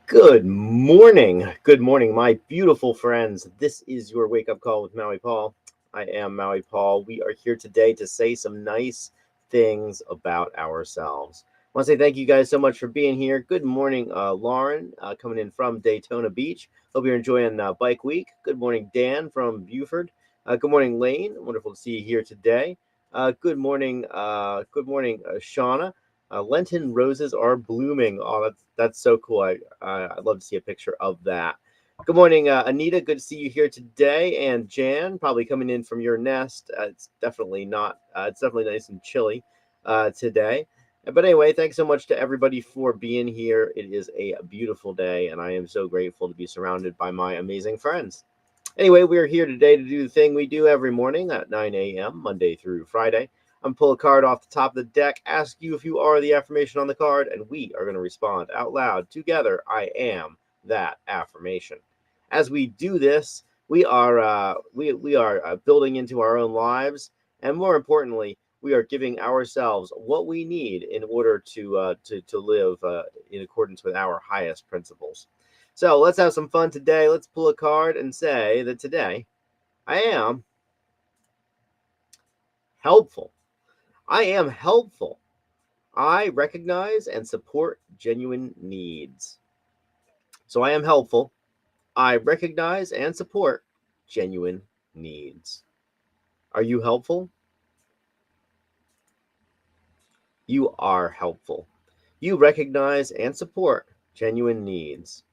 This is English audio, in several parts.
Good morning. Good morning, my beautiful friends. This is your wake up call with Maui Paul. I am Maui Paul. We are here today to say some nice things about ourselves. I want to say thank you guys so much for being here. Good morning, Lauren, coming in from Daytona Beach. Hope you're enjoying Bike Week. Good morning, Dan from Buford. Good morning, Lane. Wonderful to see you here today. Good morning, Shauna. Lenten roses are blooming. Oh, that's so cool. I'd love to see a picture of that. Good morning, Anita. Good to see you here today. And Jan, probably coming in from your nest. It's definitely not. It's definitely nice and chilly today. But anyway, thanks so much to everybody for being here. It is a beautiful day, and I am so grateful to be surrounded by my amazing friends. Anyway, we are here today to do the thing we do every morning at 9 a.m., Monday through Friday. I'm going to pull a card off the top of the deck, ask you if you are the affirmation on the card, and we are going to respond out loud together. I am that affirmation. As we do this, we are building into our own lives, and more importantly, we are giving ourselves what we need in order to live in accordance with our highest principles. So let's have some fun today. Let's pull a card and say that today I am helpful. I am helpful. I recognize and support genuine needs. So I am helpful. I recognize and support genuine needs. Are you helpful? You are helpful. You recognize and support genuine needs.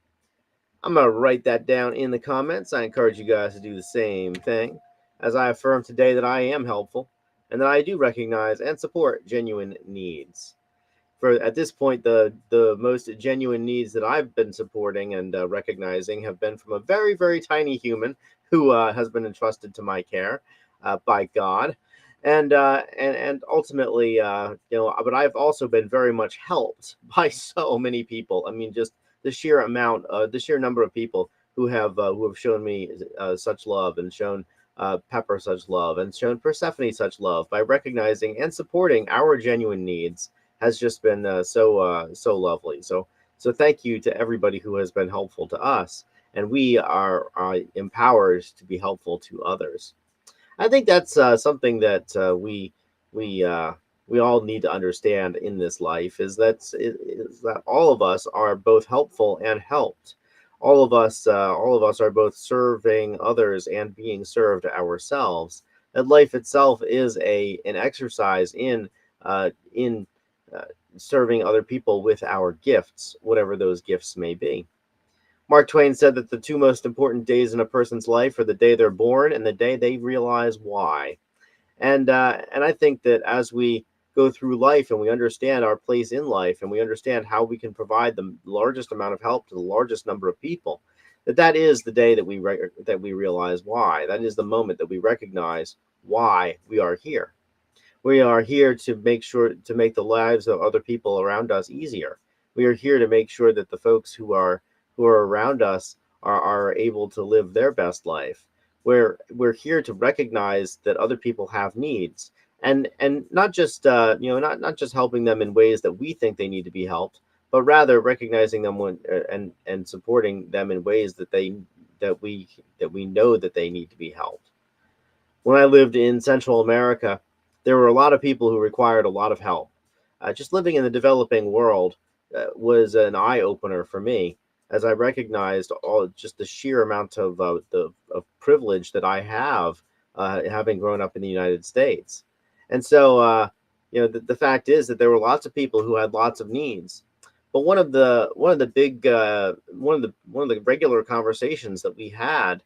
I'm going to write that down in the comments. I encourage you guys to do the same thing as I affirm today that I am helpful and that I do recognize and support genuine needs. For at this point, the most genuine needs that I've been supporting and recognizing have been from a very, very tiny human who has been entrusted to my care by God. And ultimately, but I've also been very much helped by so many people. I mean, just the sheer number of people who have shown me such love and shown Pepper such love and shown Persephone such love by recognizing and supporting our genuine needs has just been so lovely. So thank you to everybody who has been helpful to us, and we are empowered to be helpful to others. I think that's something that we all need to understand in this life is that all of us are both helpful and helped. All of us are both serving others and being served ourselves. That life itself is a an exercise in uh, serving other people with our gifts, whatever those gifts may be. Mark Twain said that the two most important days in a person's life are the day they're born and the day they realize why. And I think that as we go through life and we understand our place in life and we understand how we can provide the largest amount of help to the largest number of people, that is the day that that we realize why. That is the moment that we recognize why we are here. We are here to make the lives of other people around us easier. We are here to make sure that the folks who are around us are able to live their best life. We're here to recognize that other people have needs, and not just not just helping them in ways that we think they need to be helped, but rather recognizing them and supporting them in ways that we know that they need to be helped. When I lived in Central America, there were a lot of people who required a lot of help. Just living in the developing world was an eye opener for me, as I recognized all just the sheer amount of privilege that I have, having grown up in the United States. And so, the fact is that there were lots of people who had lots of needs. But one of the regular conversations that we had,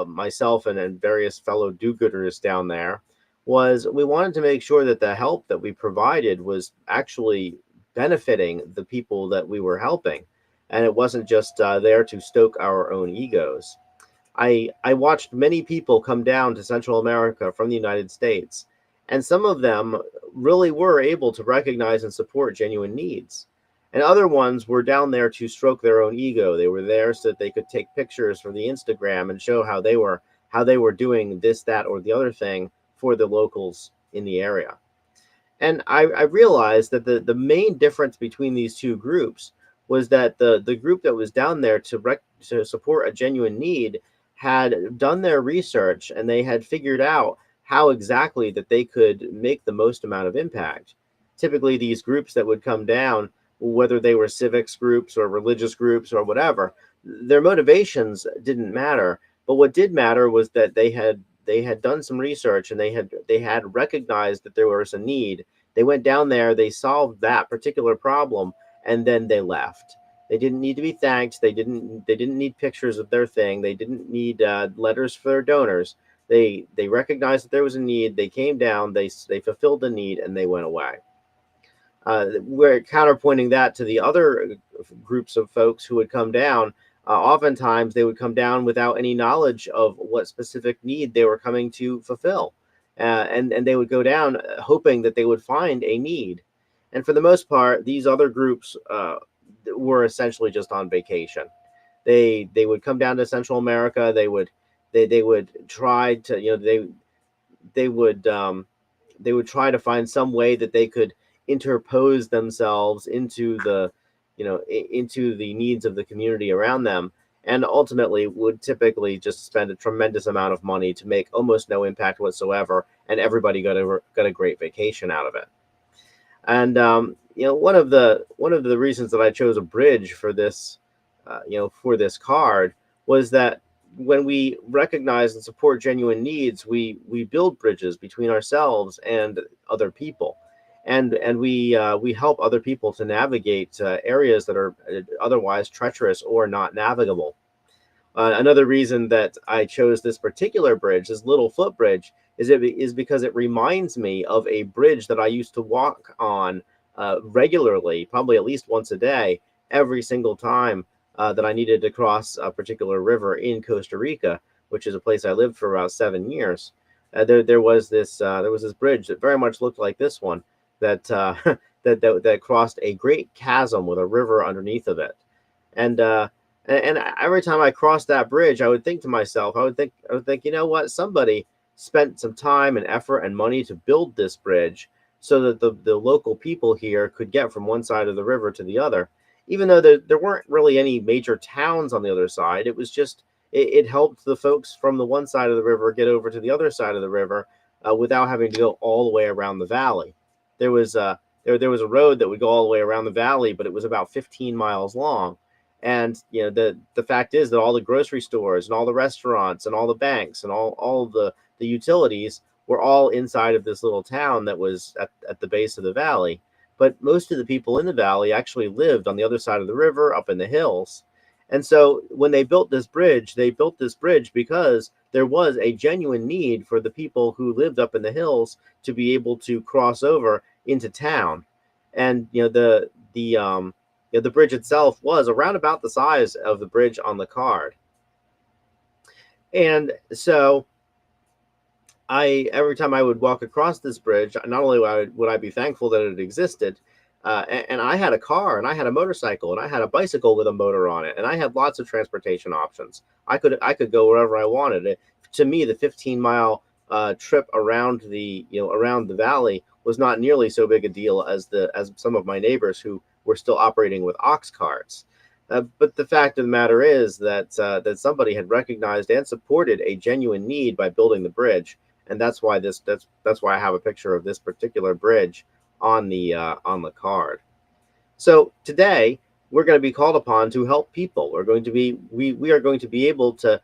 myself and various fellow do-gooders down there, was we wanted to make sure that the help that we provided was actually benefiting the people that we were helping, and it wasn't just there to stoke our own egos. I watched many people come down to Central America from the United States, and some of them really were able to recognize and support genuine needs. And other ones were down there to stroke their own ego. They were there so that they could take pictures for the Instagram and show how they were doing this, that, or the other thing for the locals in the area. And I realized that the main difference between these two groups was that the group that was down there to support a genuine need had done their research, and they had figured out how exactly that they could make the most amount of impact. Typically, these groups that would come down, whether they were civics groups or religious groups or whatever, their motivations didn't matter. But what did matter was that they had done some research, and they had recognized that there was a need. They went down there, they solved that particular problem, and then they left. They didn't need to be thanked. They didn't need pictures of their thing. They didn't need letters for their donors. They recognized that there was a need. They came down. They fulfilled the need, and they went away. We're counterpointing that to the other groups of folks who would come down. Oftentimes, they would come down without any knowledge of what specific need they were coming to fulfill, and they would go down hoping that they would find a need. And for the most part, these other groups were essentially just on vacation. They would come down to Central America. They would try to, they would they would try to find some way that they could interpose themselves into into the needs of the community around them, and ultimately would typically just spend a tremendous amount of money to make almost no impact whatsoever, and everybody got a great vacation out of it. And one of the reasons that I chose a bridge for this, for this card, was that when we recognize and support genuine needs, we build bridges between ourselves and other people, and we help other people to navigate areas that are otherwise treacherous or not navigable. Another reason that I chose this particular bridge, this little footbridge, is because it reminds me of a bridge that I used to walk on regularly, probably at least once a day, every single time that I needed to cross a particular river in Costa Rica, which is a place I lived for about 7 years. There was this bridge that very much looked like this one, that that crossed a great chasm with a river underneath of it. And and every time I crossed that bridge, I would think to myself, I would think, you know what? Somebody spent some time and effort and money to build this bridge so that the local people here could get from one side of the river to the other. Even though there weren't really any major towns on the other side, it was just it helped the folks from the one side of the river get over to the other side of the river without having to go all the way around the valley. There was a road that would go all the way around the valley, but it was about 15 miles long. And the fact is that all the grocery stores and all the restaurants and all the banks and all of the utilities were all inside of this little town that was at the base of the valley. But most of the people in the valley actually lived on the other side of the river, up in the hills. And so when they built this bridge because there was a genuine need for the people who lived up in the hills to be able to cross over into town. And the bridge itself was around about the size of the bridge on the card. And so every time I would walk across this bridge, not only would I be thankful that it existed, and I had a car, and I had a motorcycle, and I had a bicycle with a motor on it, and I had lots of transportation options. I could go wherever I wanted. To me, the 15-mile trip around the valley was not nearly so big a deal as some of my neighbors who were still operating with ox carts. But the fact of the matter is that somebody had recognized and supported a genuine need by building the bridge, and that's why I have a picture of this particular bridge on the card. So today we're going to be called upon to help people. We are going to be able to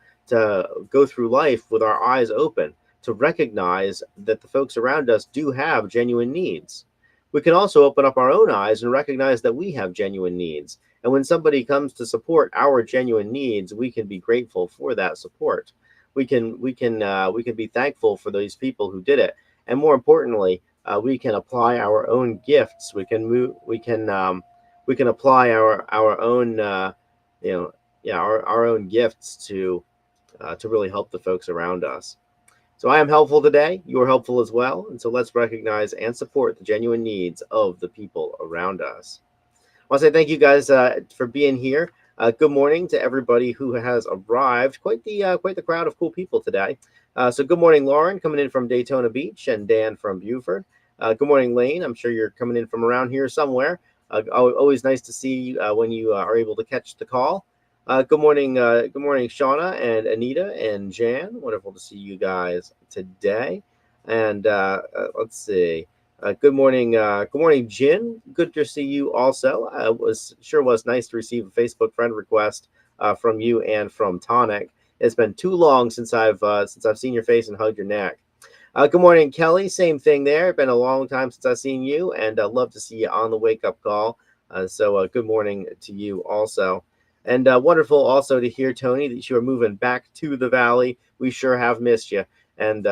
go through life with our eyes open, to recognize that the folks around us do have genuine needs. We can also open up our own eyes and recognize that we have genuine needs. And when somebody comes to support our genuine needs, we can be grateful for that support. We can be thankful for those people who did it, and more importantly, we can apply our own gifts. We can apply our own our own gifts to really help the folks around us. So I am helpful today. You are helpful as well. And so let's recognize and support the genuine needs of the people around us. I want to say thank you guys for being here. Good morning to everybody who has arrived. Quite the crowd of cool people today. So good morning, Lauren, coming in from Daytona Beach, and Dan from Buford. Good morning, Lane. I'm sure you're coming in from around here somewhere. Always nice to see you when you are able to catch the call. Good morning, Shauna and Anita and Jan. Wonderful to see you guys today. And let's see. Good morning, Jin. Good to see you. Also, was nice to receive a Facebook friend request from you and from Tonic. It's been too long since I've seen your face and hugged your neck. Good morning, Kelly. Same thing there. Been a long time since I've seen you, and love to see you on the wake up call. Good morning to you also. And wonderful also to hear, Tony, that you are moving back to the Valley. We sure have missed you. And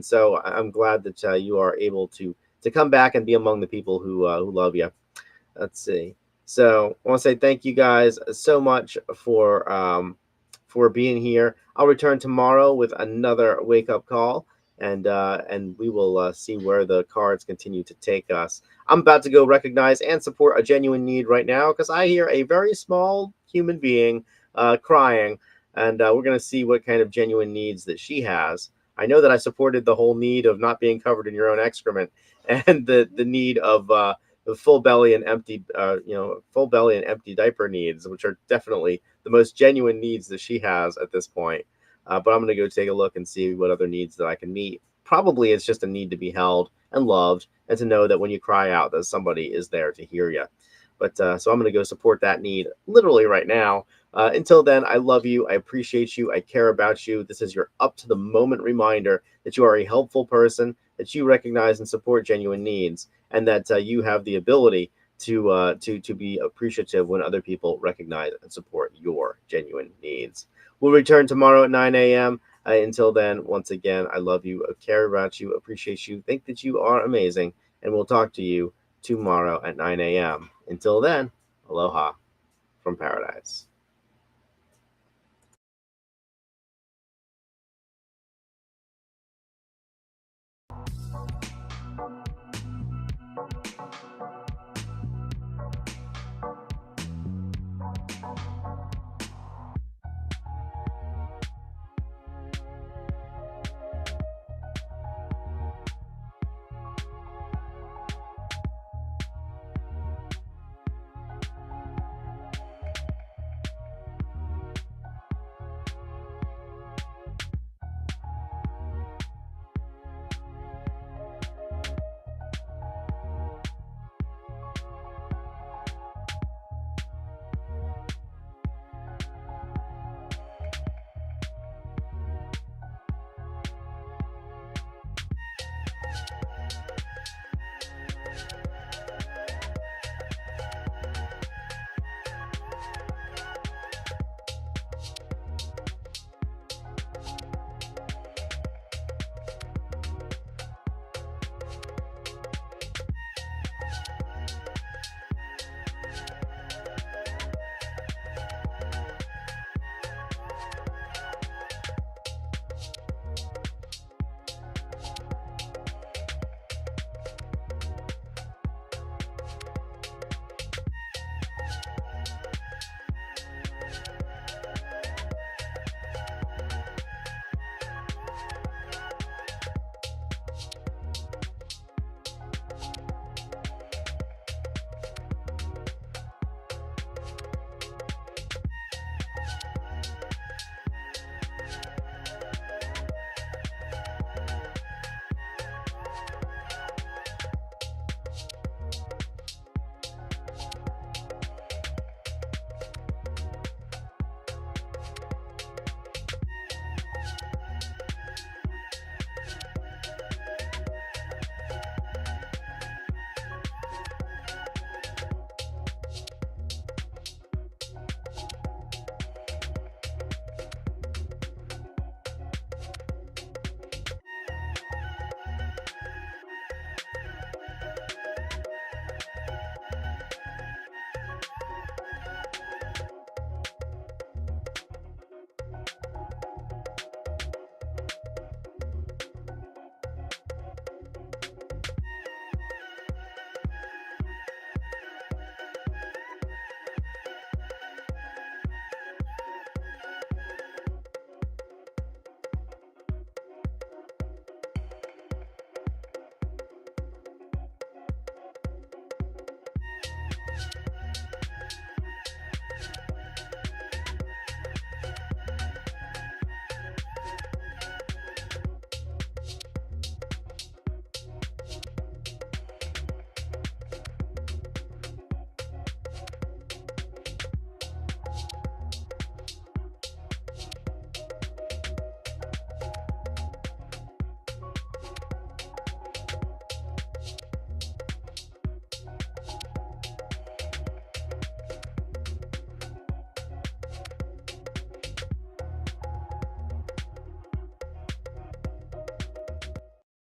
so I'm glad that you are able to come back and be among the people who love you. Let's see. So I want to say thank you guys so much for being here. I'll return tomorrow with another wake up call, and we will see where the cards continue to take us. I'm about to go recognize and support a genuine need right now because I hear a very small human being crying, and we're going to see what kind of genuine needs that she has. I know that I supported the whole need of not being covered in your own excrement, and the need of the full belly and empty, full belly and empty diaper needs, which are definitely the most genuine needs that she has at this point. But I'm going to go take a look and see what other needs that I can meet. Probably it's just a need to be held and loved and to know that when you cry out that somebody is there to hear you. But so I'm going to go support that need literally right now. Until then, I love you. I appreciate you. I care about you. This is your up to the moment reminder that you are a helpful person, that you recognize and support genuine needs, and that you have the ability to be appreciative when other people recognize and support your genuine needs. We'll return tomorrow at 9 a.m. Until then, once again, I love you, care about you, appreciate you, think that you are amazing, and we'll talk to you tomorrow at 9 a.m. Until then, aloha from paradise.